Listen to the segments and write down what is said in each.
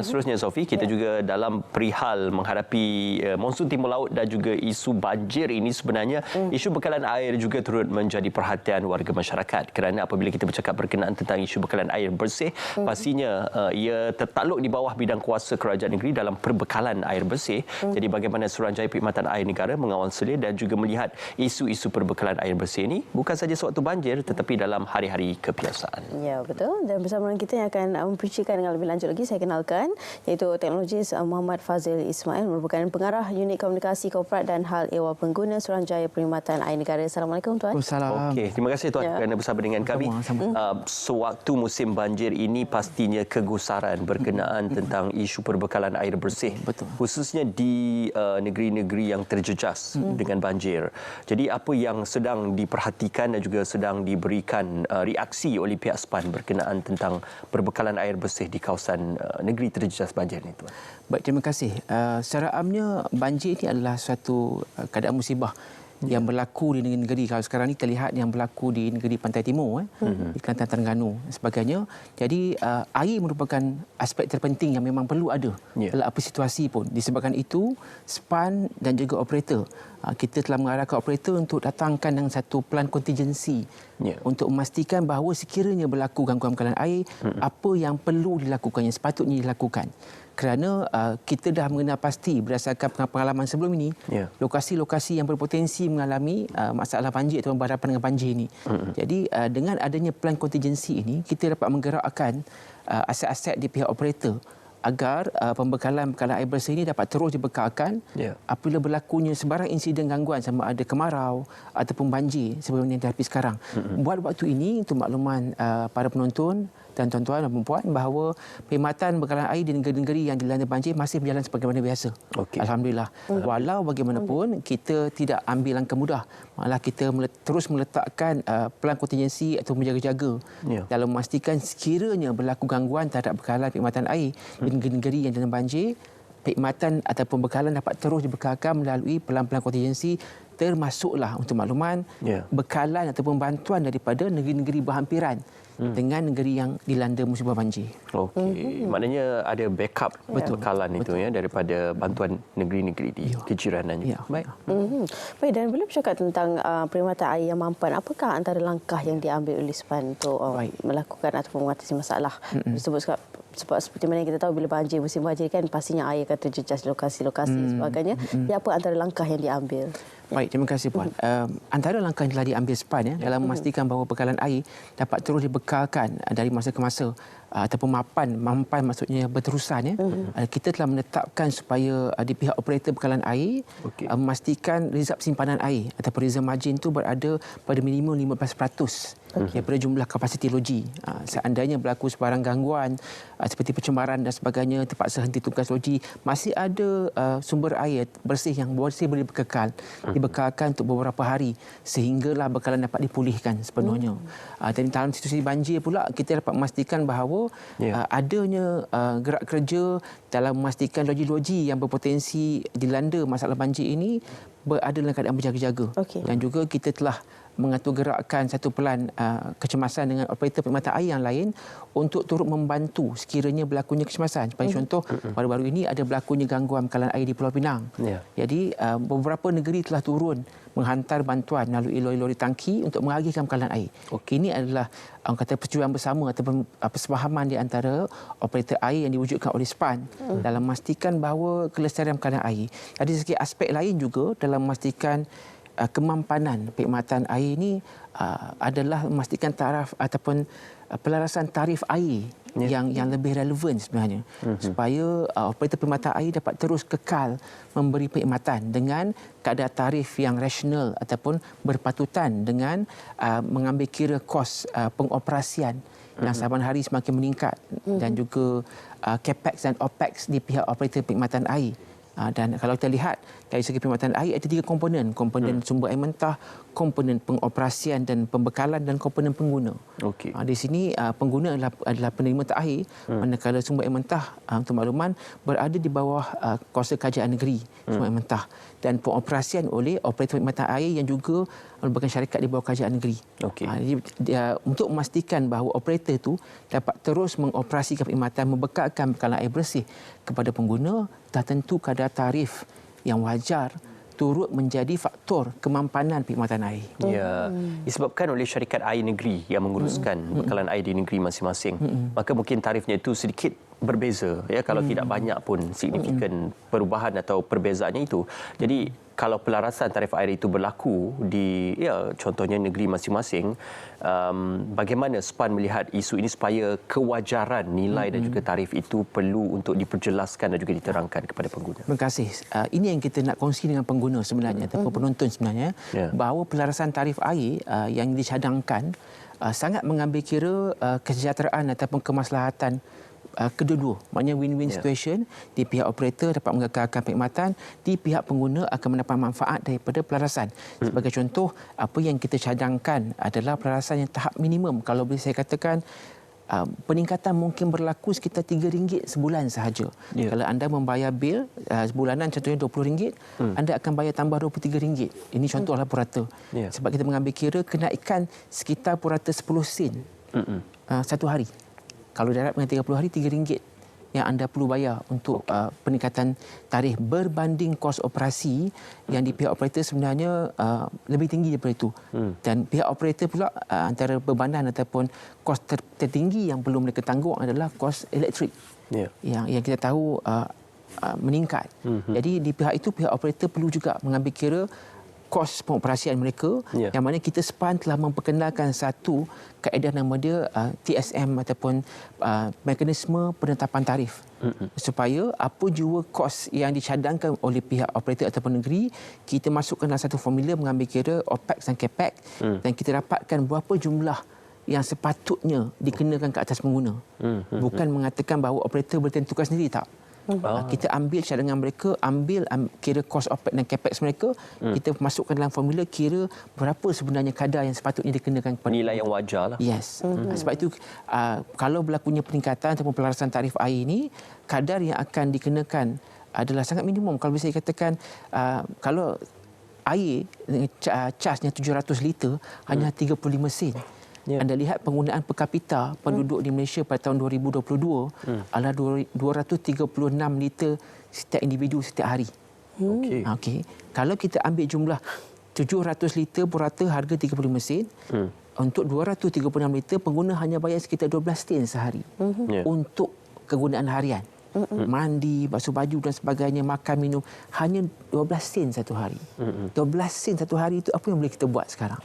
Seterusnya Sofi, kita juga dalam perihal menghadapi monsun timur laut dan juga isu banjir ini, sebenarnya isu bekalan air juga turut menjadi perhatian warga masyarakat, kerana apabila kita bercakap berkenaan tentang isu bekalan air bersih, pastinya ia tertakluk di bawah bidang kuasa kerajaan negeri dalam perbekalan air bersih. Jadi bagaimana Suruhanjaya Perkhidmatan Air Negara mengawal selia dan juga melihat isu-isu perbekalan air bersih ini bukan saja sewaktu banjir tetapi dalam hari-hari kebiasaan. Ya, betul. Dan bersama dengan kita yang akan mempercikan dengan lebih lanjut lagi, saya kenalkan iaitu teknologis Muhammad Fazil Ismail, merupakan pengarah unit komunikasi korporat dan hal ehwal pengguna Suruhanjaya Perkhidmatan Air Negara. Assalamualaikum tuan. Assalamualaikum. Okey, terima kasih tuan kerana bersama dengan kami. Sewaktu musim banjir ini pastinya kegusaran berkenaan tentang isu perbekalan air bersih. Betul. Khususnya di negeri-negeri yang terjejas dengan banjir. Jadi apa yang sedang diperhatikan dan juga sedang diberikan reaksi oleh pihak SPAN berkenaan tentang perbekalan air bersih di kawasan negeri terjejas banjir ini tuan? Baik, terima kasih. Secara amnya banjir ini adalah suatu keadaan musibah yang berlaku di negeri-negeri. Kalau sekarang ni kita lihat yang berlaku di negeri Pantai Timur, di Kelantan, Terengganu dan sebagainya. Jadi air merupakan aspek terpenting yang memang perlu ada dalam apa situasi pun. Disebabkan itu, SPAN dan juga operator, kita telah mengarahkan operator untuk datangkan dengan satu plan kontingensi untuk memastikan bahawa sekiranya berlaku gangguan bekalan air, apa yang perlu dilakukan, yang sepatutnya dilakukan. Kerana kita dah mengenal pasti berdasarkan pengalaman sebelum ini, lokasi-lokasi yang berpotensi mengalami masalah banjir atau berhadapan dengan banjir ini. Jadi dengan adanya plan kontingensi ini, kita dapat menggerakkan aset-aset di pihak operator agar pembekalan air bersih ini dapat terus dibekalkan apabila berlakunya sebarang insiden gangguan sama ada kemarau ataupun banjir seperti yang dihadapi sekarang. Buat waktu ini, untuk makluman para penonton dan tuan-tuan dan puan bahawa perkhidmatan bekalan air di negeri-negeri yang dilanda banjir masih berjalan sebagaimana biasa. Alhamdulillah. Walau bagaimanapun, kita tidak ambil langkah mudah. Malah kita terus meletakkan plan kontingensi atau menjaga-jaga dalam memastikan sekiranya berlaku gangguan terhadap bekalan perkhidmatan air di negeri-negeri yang dilanda banjir, perkhidmatan ataupun bekalan dapat terus dibekalkan melalui plan-plan kontingensi, termasuklah untuk makluman bekalan ataupun bantuan daripada negeri-negeri berhampiran dengan negeri yang dilanda musibah banjir. Okey, maknanya ada backup bekalan itu daripada bantuan negeri-negeri di kejiranan juga. Baik. Baik, dan bila bercakap tentang perkhidmatan air yang mampan, apakah antara langkah yang diambil oleh SPAN untuk melakukan ataupun mengatasi masalah tersebut? Sebab seperti mana yang kita tahu, bila banjir, musim banjir kan pastinya air akan terjejas di lokasi-lokasi dan sebagainya. Apa antara langkah yang diambil? Baik, terima kasih puan. Antara langkah yang telah diambil SPAN dalam memastikan bahawa bekalan air dapat terus dibekalkan dari masa ke masa ataupun mampan maksudnya berterusan kita telah menetapkan supaya di pihak operator bekalan air memastikan rezerv simpanan air ataupun reserve margin itu berada pada minimum 15% daripada jumlah kapasiti loji. Seandainya berlaku sebarang gangguan seperti pencemaran dan sebagainya, terpaksa henti tugas loji, masih ada sumber air bersih yang masih boleh dibekalkan untuk beberapa hari sehinggalah bekalan dapat dipulihkan sepenuhnya. Dan dalam situasi banjir pula, kita dapat memastikan bahawa adanya gerak kerja dalam memastikan loji-loji yang berpotensi dilanda masalah banjir ini berada dalam keadaan berjaga-jaga. Dan juga kita telah mengatur gerakkan satu pelan kecemasan dengan operator perkhidmatan air yang lain untuk turut membantu sekiranya berlakunya kecemasan. Sebagai contoh, baru-baru ini ada berlakunya gangguan bekalan air di Pulau Pinang. Jadi beberapa negeri telah turun menghantar bantuan melalui lori-lori tangki untuk mengagihkan bekalan air. Ini adalah orang kata persetujuan bersama ataupun persefahaman di antara operator air yang diwujudkan oleh SPAN dalam memastikan bahawa kelestarian bekalan air. Ada segi aspek lain juga dalam memastikan kemampanan perkhidmatan air ini adalah memastikan taraf ataupun pelarasan tarif air yang lebih relevan sebenarnya, supaya operator perkhidmatan air dapat terus kekal memberi perkhidmatan dengan kadar tarif yang rasional ataupun berpatutan dengan mengambil kira kos pengoperasian yang saban hari semakin meningkat dan juga capex dan opex di pihak operator perkhidmatan air Dan kalau kita lihat dari segi perkhidmatan air ada 3 komponen. Komponen sumber air mentah, komponen pengoperasian dan pembekalan dan komponen pengguna. Okey. Di sini pengguna adalah penerima terakhir, manakala sumber air mentah untuk makluman berada di bawah kuasa kerajaan negeri sumber air mentah, dan pengoperasian oleh operator perkhidmatan air yang juga merupakan syarikat di bawah kerajaan negeri. Okey. Jadi untuk memastikan bahawa operator itu dapat terus mengoperasikan perkhidmatan membekalkan bekalan air bersih kepada pengguna, dah tentu kadar tarif yang wajar turut menjadi faktor kemampanan perkhidmatan air. Ya, disebabkan oleh syarikat air negeri yang menguruskan bekalan air di negeri masing-masing. Maka mungkin tarifnya itu sedikit berbeza, ya, kalau tidak banyak pun signifikan perubahan atau perbezaannya itu. Jadi kalau pelarasan tarif air itu berlaku di, ya, contohnya negeri masing-masing, bagaimana SPAN melihat isu ini supaya kewajaran nilai dan juga tarif itu perlu untuk diperjelaskan dan juga diterangkan kepada pengguna? Terima kasih. Ini yang kita nak kongsi dengan pengguna sebenarnya, ataupun penonton sebenarnya, bahawa pelarasan tarif air yang dicadangkan sangat mengambil kira kesejahteraan ataupun kemaslahatan kedua-dua. Maknanya win-win situation. Di pihak operator dapat mengekalkan perkhidmatan, di pihak pengguna akan mendapat manfaat daripada pelarasan. Sebagai contoh, apa yang kita cadangkan adalah pelarasan yang tahap minimum. Kalau boleh saya katakan, peningkatan mungkin berlaku sekitar RM3 sebulan sahaja. Kalau anda membayar bil sebulanan, contohnya RM20, anda akan bayar tambah RM23. Ini contohlah purata. Sebab kita mengambil kira kenaikan sekitar purata 10 sen satu hari. Kalau darat dengan 30 hari, RM3 yang anda perlu bayar untuk peningkatan tarikh berbanding kos operasi yang di pihak operator sebenarnya lebih tinggi daripada itu. Dan pihak operator pula antara bebanan ataupun kos tertinggi yang belum mereka tanggung adalah kos elektrik. Yang kita tahu meningkat. Jadi di pihak itu pihak operator perlu juga mengambil kira kos pengoperasian mereka, yang mana kita SPAN telah memperkenalkan satu kaedah nama dia TSM ataupun mekanisme penetapan tarif, supaya apa jua kos yang dicadangkan oleh pihak operator ataupun negeri, kita masukkan dalam satu formula mengambil kira OPEX dan CAPEX, dan kita dapatkan berapa jumlah yang sepatutnya dikenakan ke atas pengguna. Bukan mengatakan bahawa operator boleh tentukan sendiri, tak. Kita ambil cadangan mereka, ambil kira kos OPEX dan CAPEX mereka, kita masukkan dalam formula kira berapa sebenarnya kadar yang sepatutnya dikenakan kepada nilai yang wajar lah. Yes. Sebab itu kalau berlakunya peningkatan ataupun pelarasan tarif air ini, kadar yang akan dikenakan adalah sangat minimum. Kalau saya katakan kalau air casnya 700 liter hanya 35 sen. Anda lihat penggunaan per kapita penduduk di Malaysia pada tahun 2022 adalah 236 liter setiap individu setiap hari. Okey. Kalau kita ambil jumlah 700 liter purata harga 35 sen, untuk 236 liter pengguna hanya bayar sekitar 12 sen sehari untuk kegunaan harian. Mandi, basuh baju dan sebagainya, makan, minum, hanya 12 sen satu hari. 12 sen satu hari itu apa yang boleh kita buat sekarang?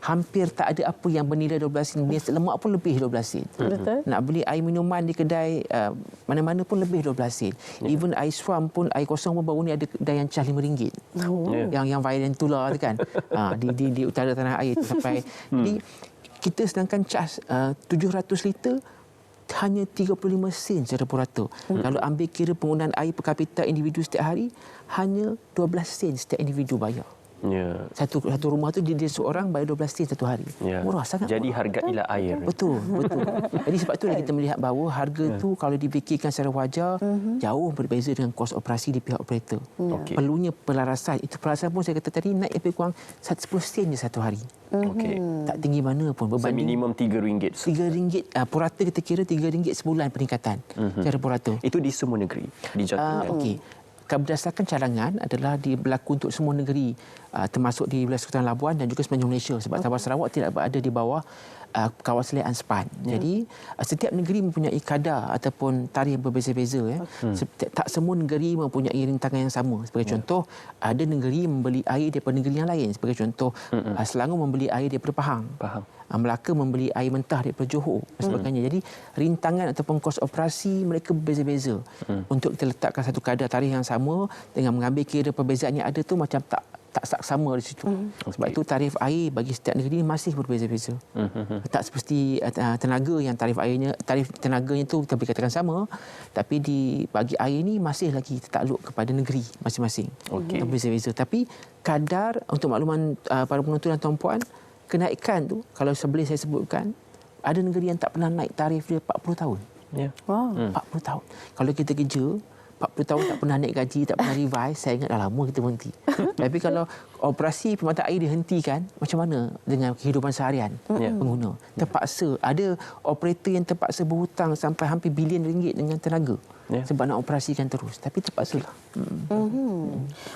Hampir tak ada apa yang bernilai 12 sen. Biasa lemak pun lebih 12 sen. Nak beli air minuman di kedai mana-mana pun lebih 12 sen. Even air swam pun, air kosong pun baru ni ada kedai yang cas RM5. Yang violent tu lah kan. Di utara tanah air sampai. Jadi kita sedangkan cas 700 liter hanya 35 sen secara purata. Kalau ambil kira penggunaan air per kapita individu setiap hari, hanya 12 sen setiap individu bayar. Satu rumah tu dia seorang bayar 12 sen satu hari. Murah sangat. Jadi murah. hargailah air. Betul. Jadi sebab itulah kita melihat bahawa harga tu kalau difikirkan secara wajar jauh berbeza dengan kos operasi di pihak operator. Perlunya pelarasan. Itu pelarasan pun saya kata tadi naik lebih kurang 10 sen je satu hari. Tak tinggi mana pun berbanding minimum RM3. RM3 purata kita kira RM3 sebulan peningkatan cara purata. Itu di semua negeri dijatuhkan. Okey. Berdasarkan cadangan adalah berlaku untuk semua negeri, termasuk di wilayah Sultan Labuan dan juga semenanjung Malaysia, sebab Sabah Sarawak tidak berada di bawah kawasan liaan SPAN. Jadi setiap negeri mempunyai kadar ataupun tarikh yang berbeza-beza. Tak semua negeri mempunyai rintangan yang sama. Sebagai contoh, ada negeri membeli air daripada negeri yang lain. Sebagai contoh, Selangor membeli air daripada Pahang. Melaka membeli air mentah daripada Johor dan sebagainya. Jadi rintangan ataupun kos operasi mereka berbeza-beza. Untuk kita letakkan satu kadar tarikh yang sama dengan mengambil kira perbezaan yang ada tu macam tak tak saksama di situ. Sebab itu tarif air bagi setiap negeri masih berbeza-beza. Tak seperti tenaga yang tarif tenaganya itu kita boleh katakan sama, tapi bagi air ni masih lagi tertakluk kepada negeri masing-masing. Berbeza-beza. Tapi kadar untuk makluman para penonton dan tuan-puan, kenaikan tu kalau boleh saya sebutkan, ada negeri yang tak pernah naik tarif dia 40 tahun. Ya. Wow. 40 tahun. Kalau kita kerja 40 tahun tak pernah naik gaji, tak pernah revise, saya ingat dah lama kita berhenti. Tapi kalau operasi permata air dihentikan, macam mana dengan kehidupan seharian pengguna? Terpaksa, ada operator yang terpaksa berhutang sampai hampir bilion ringgit dengan tenaga sebab nak operasikan terus. Tapi terpaksalah.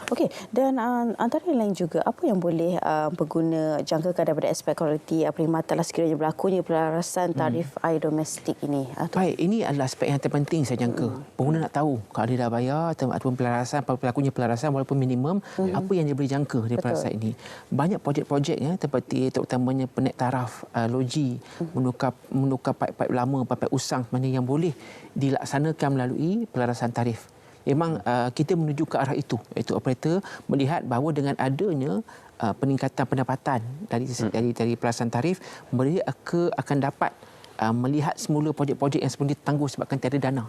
Okey, dan antara yang lain juga, apa yang boleh pengguna jangkakan daripada aspek kualiti perkhidmatan sekiranya berlakunya pelarasan tarif air domestik ini? Baik, ini adalah aspek yang terpenting saya jangka. Pengguna nak tahu kalau dia dah bayar ataupun pelarasan, berlakunya pelarasan walaupun minimum, apa yang dia boleh jangka dari pelarasan ini. Banyak projek-projek seperti terutamanya penaik taraf logi, menukar paip-paip lama, paip-paip usang mana yang boleh dilaksanakan melalui pelarasan tarif. Memang kita menuju ke arah itu, iaitu operator melihat bahawa dengan adanya peningkatan pendapatan dari pelarasan tarif, mereka akan dapat melihat semula projek-projek yang sebelum ditangguh sebabkan tiada dana.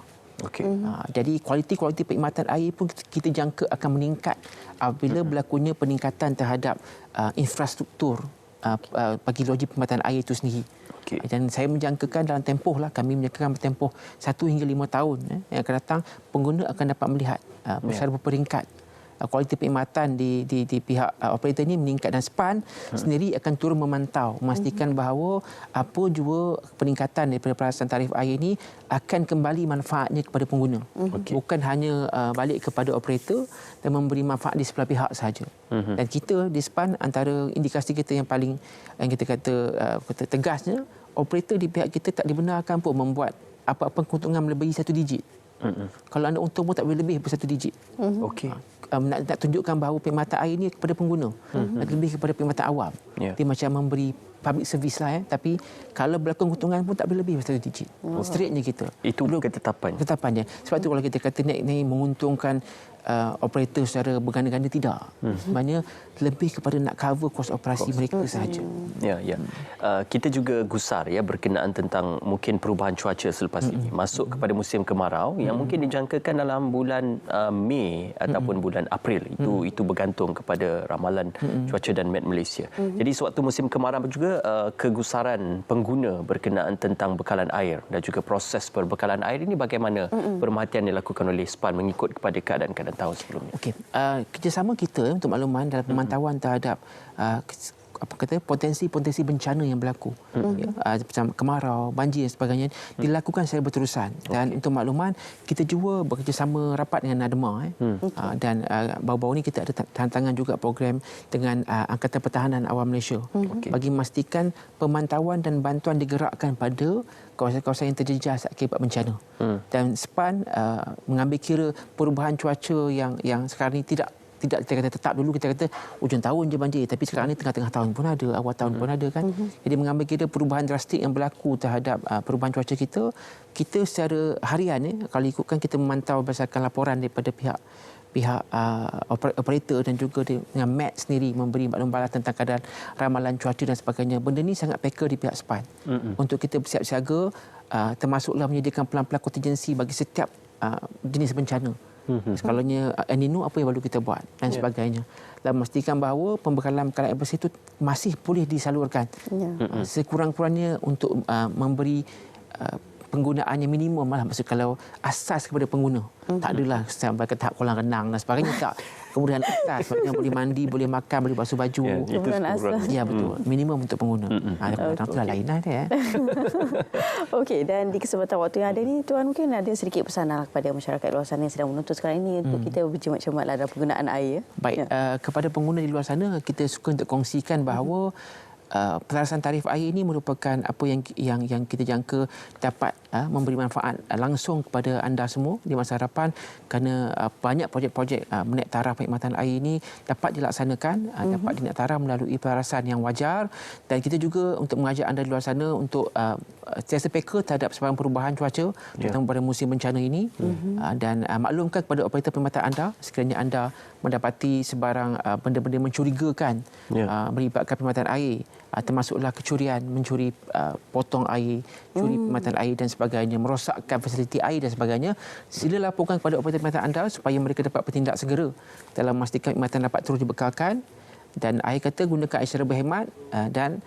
Jadi kualiti perkhidmatan air pun kita jangka akan meningkat apabila berlakunya peningkatan terhadap infrastruktur bagi logi perkhidmatan air itu sendiri. Dan saya menjangkakan dalam tempoh kami menjangkakan tempoh 1 hingga 5 tahun yang akan datang, pengguna akan dapat melihat secara berperingkat kualiti perkhidmatan di pihak operator ini meningkat, dan SPAN sendiri akan turun memantau memastikan bahawa apa jua peningkatan daripada pelarasan tarif air ini akan kembali manfaatnya kepada pengguna. Bukan hanya balik kepada operator dan memberi manfaat di sebelah pihak sahaja. Dan kita di SPAN, antara indikasi kita yang paling kita kata tegasnya, operator di pihak kita tak dibenarkan pun membuat apa-apa keuntungan melebihi 1 digit. Kalau anda untung pun tak boleh lebih daripada 1 digit. Nak tunjukkan bahawa perkhidmatan air ini kepada pengguna, lebih kepada perkhidmatan awam. Dia macam memberi public service tapi kalau berlaku keuntungan pun tak boleh lebih daripada 1 digit. Straightnya kita. Itu ketetapan. Ketetapannya. Sebab tu kalau kita kata ni menguntungkan operator secara berganda-ganda, tidak. Sebenarnya lebih kepada nak cover kos operasi mereka sahaja. Kita juga gusar berkenaan tentang mungkin perubahan cuaca selepas ini. Masuk kepada musim kemarau yang mungkin dijangkakan dalam bulan Mei ataupun bulan April. Itu bergantung kepada ramalan cuaca dan Met Malaysia. Jadi sewaktu musim kemarau juga kegusaran pengguna berkenaan tentang bekalan air dan juga proses perbekalan air ini bagaimana pemerhatian dilakukan oleh SPAN mengikut kepada keadaan tahun sebelumnya. Kerjasama kita untuk makluman dalam pemantauan terhadap potensi bencana yang berlaku, macam kemarau, banjir dan sebagainya, dilakukan secara berterusan. Dan untuk makluman, kita juga bekerjasama rapat dengan NADMA dan baru-baru ini kita ada tantangan juga program dengan Angkatan Pertahanan Awam Malaysia bagi memastikan pemantauan dan bantuan digerakkan pada kawasan-kawasan yang terjejas akibat bencana. Dan SPAN mengambil kira perubahan cuaca yang sekarang ini tidak kita kata tetap. Dulu kita kata hujung tahun je banjir, tapi sekarang ni tengah-tengah tahun pun ada, awal tahun pun ada kan. Jadi mengambil kira perubahan drastik yang berlaku terhadap perubahan cuaca kita secara harian kalau ikutkan kita memantau berdasarkan laporan daripada pihak operator dan juga dengan Met sendiri memberi maklumat tentang keadaan ramalan cuaca dan sebagainya. Benda ni sangat peka di pihak SPAN untuk kita bersiap siaga, termasuklah menyediakan pelan-pelan kontingensi bagi setiap jenis bencana. Skalanya El Nino, apa yang perlu kita buat dan sebagainya, dan memastikan bahawa pembekalan air bersih itu masih boleh disalurkan sekurang-kurangnya untuk memberi penggunaan yang minimum maksud kalau asas kepada pengguna. Tak adalah sampai ke tahap kolam renang dan sebagainya, tak. Kemudian asas, maksudnya boleh mandi, boleh makan, boleh basuh baju. Ya, betul. Minimum untuk pengguna. Itulah lainlah dia. Okey, dan di kesempatan waktu yang ada ni, Tuan, mungkin ada sedikit pesanan kepada masyarakat luar sana yang sedang menuntut sekarang ini untuk kita bercermat-cermat dalam penggunaan air. Baik, kepada pengguna di luar sana, kita suka untuk kongsikan bahawa pelarasan tarif air ini merupakan apa yang kita jangka dapat memberi manfaat langsung kepada anda semua di masa hadapan, kerana banyak projek-projek menaik taraf perkhidmatan air ini dapat dilaksanakan, dapat dinaik taraf melalui pelarasan yang wajar, dan kita juga untuk mengajak anda di luar sana untuk sentiasa peka terhadap sebarang perubahan cuaca, terutama pada musim bencana ini, dan maklumkan kepada operator perkhidmatan anda sekiranya anda mendapati sebarang benda-benda mencurigakan melibatkan perkhidmatan air, termasuklah kecurian, mencuri potong air, curi perkhidmatan air dan sebagainya, merosakkan fasiliti air dan sebagainya, sila laporkan kepada operator perkhidmatan anda supaya mereka dapat bertindak segera dalam memastikan perkhidmatan dapat terus dibekalkan, dan akhir kata gunakan air secara berhemat, dan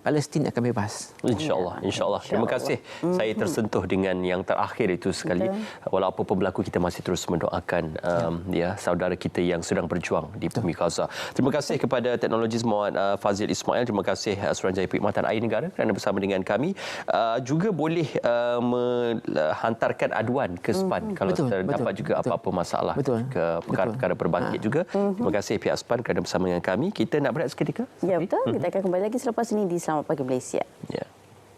Palestin akan bebas. InsyaAllah, insyaAllah. Terima kasih. Saya tersentuh dengan yang terakhir itu sekali. Walau apa pun berlaku, kita masih terus mendoakan saudara kita yang sedang berjuang di bumi Gaza. Terima kasih kepada Teknologis Muhammad Fazil Ismail. Terima kasih Suruhanjaya Perkhidmatan Air Negara kerana bersama dengan kami. Juga boleh hantarkan aduan ke SPAN kalau terdapat juga apa-apa masalah ke perkara-perkara berbangkit juga. Terima kasih pihak SPAN kerana bersama dengan kami. Kita nak berehat seketika. Ya, betul. Kita akan kembali lagi selepas ini di Selamat Pagi Malaysia. Ya.